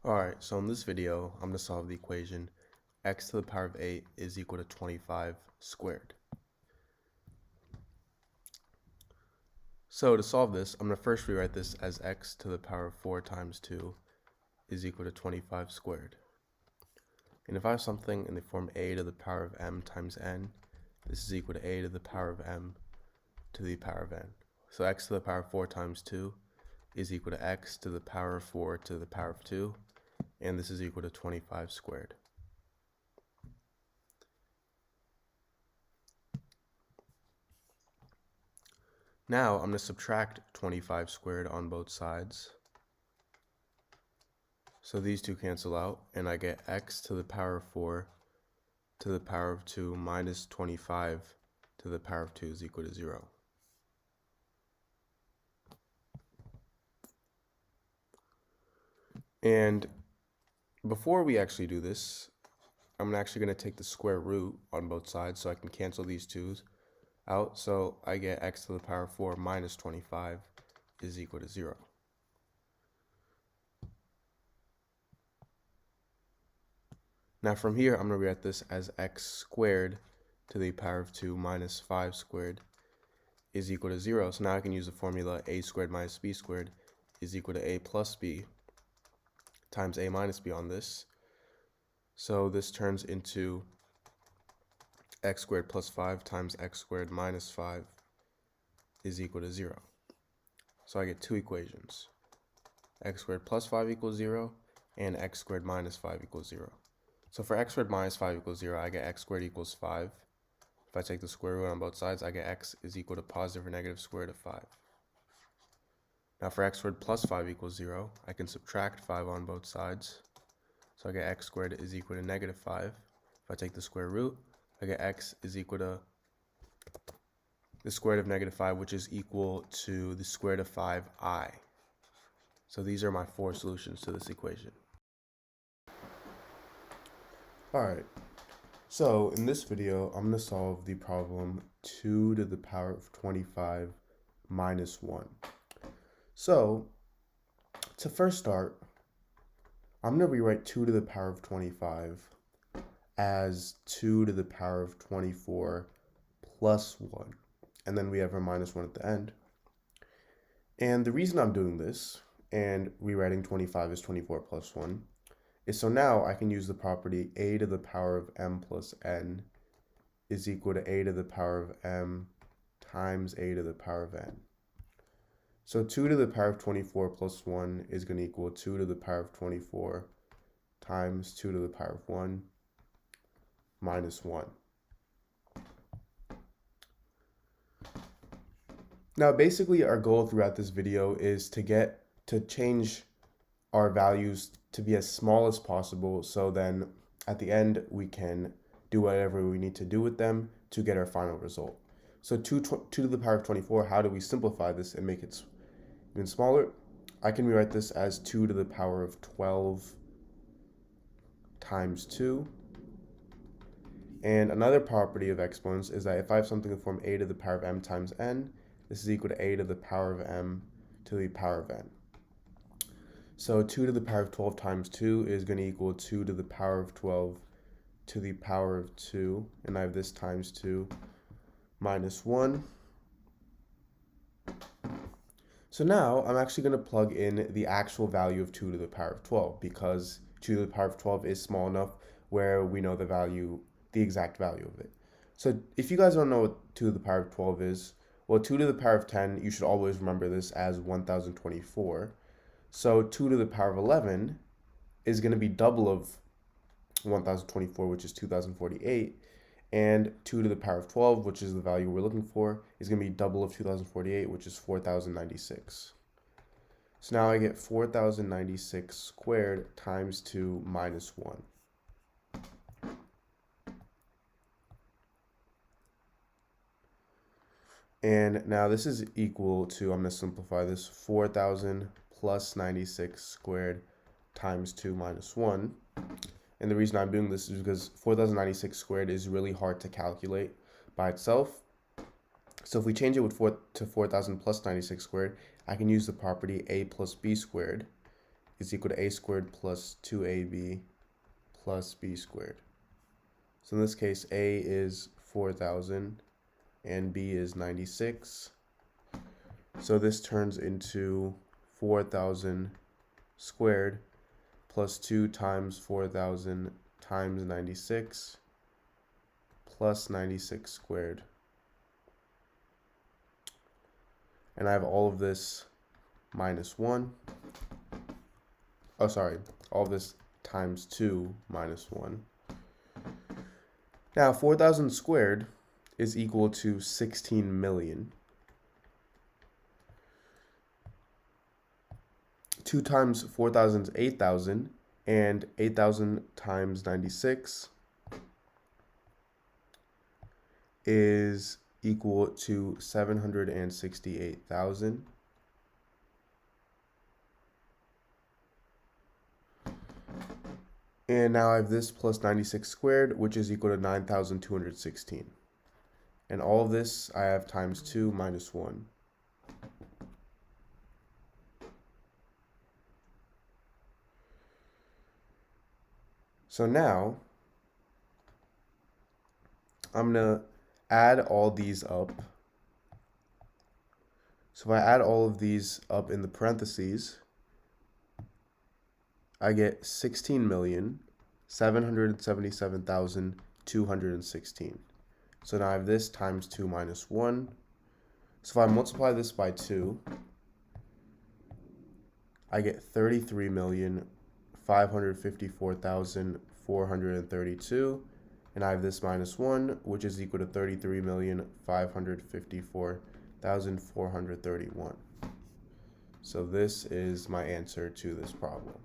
Alright, so in this video, I'm going to solve the equation x to the power of 8 is equal to 25 squared. So to solve this, I'm going to first rewrite this as x to the power of 4 times 2 is equal to 25 squared. And if I have something in the form a to the power of m times n, this is equal to a to the power of m to the power of n. So x to the power of 4 times 2 is equal to x to the power of 4 to the power of 2, and this is equal to 25 squared. Now I'm going to subtract 25 squared on both sides. So these two cancel out, and I get x to the power of 4 to the power of 2 minus 25 to the power of 2 is equal to 0. And before we actually do this, I'm actually going to take the square root on both sides so I can cancel these 2's out. So I get x to the power of 4 minus 25 is equal to 0. Now from here, I'm going to rewrite this as x squared to the power of 2 minus 5 squared is equal to 0. So now I can use the formula a squared minus b squared is equal to a plus b times a minus b on this. So this turns into x squared plus 5 times x squared minus 5 is equal to 0. So I get two equations. X squared plus 5 equals 0, and x squared minus 5 equals 0. So for x squared minus 5 equals 0, I get x squared equals 5. If I take the square root on both sides, I get x is equal to positive or negative square root of 5. Now for x squared plus 5 equals 0, I can subtract 5 on both sides. So I get x squared is equal to negative 5. If I take the square root, I get x is equal to the square root of negative 5, which is equal to the square root of 5i. So these are my four solutions to this equation. Alright, so in this video, I'm going to solve the problem 2 to the power of 25 minus 1. So, to first start, I'm going to rewrite 2 to the power of 25 as 2 to the power of 24 plus 1. And then we have our minus 1 at the end. And the reason I'm doing this, and rewriting 25 as 24 plus 1, is so now I can use the property a to the power of m plus n is equal to a to the power of m times a to the power of n. So 2 to the power of 24 plus 1 is going to equal 2 to the power of 24 times 2 to the power of 1 minus 1. Now basically our goal throughout this video is to change our values to be as small as possible, so then at the end we can do whatever we need to do with them to get our final result. So 2 to the power of 24, how do we simplify this and make it even smaller? I can rewrite this as 2 to the power of 12 times 2. And another property of exponents is that if I have something in the form a to the power of m times n, this is equal to a to the power of m to the power of n. So 2 to the power of 12 times 2 is going to equal 2 to the power of 12 to the power of 2, and I have this times 2 minus 1. So now I'm actually going to plug in the actual value of 2 to the power of 12, because 2 to the power of 12 is small enough where we know the exact value of it. So if you guys don't know what 2 to the power of 12 is, well, 2 to the power of 10, you should always remember this as 1024. So 2 to the power of 11 is going to be double of 1024, which is 2048. And 2 to the power of 12, which is the value we're looking for, is going to be double of 2048, which is 4096. So now I get 4096 squared times 2 minus 1. And now this is equal to, I'm going to simplify this, 4,000 plus 96 squared times 2 minus 1. And the reason I'm doing this is because 4096 squared is really hard to calculate by itself. So if we change it to 4000 plus 96 squared, I can use the property a plus b squared is equal to a squared plus 2ab plus b squared. So in this case, a is 4,000 and b is 96. So this turns into 4,000 squared plus 2 times 4,000 times 96 plus 96 squared. And I have all of this minus 1. Oh, sorry, all of this times 2 minus 1. Now, 4,000 squared is equal to 16 million. 2 times 4,000 is 8,000, and 8,000 times 96 is equal to 768,000. And now I have this plus 96 squared, which is equal to 9,216. And all of this I have times 2 minus 1. So now I'm going to add all these up. So if I add all of these up in the parentheses, I get 16,777,216. So now I have this times 2 minus 1. So if I multiply this by 2, I get 33,554,432. And I have this minus 1, which is equal to 33,554,431. So this is my answer to this problem.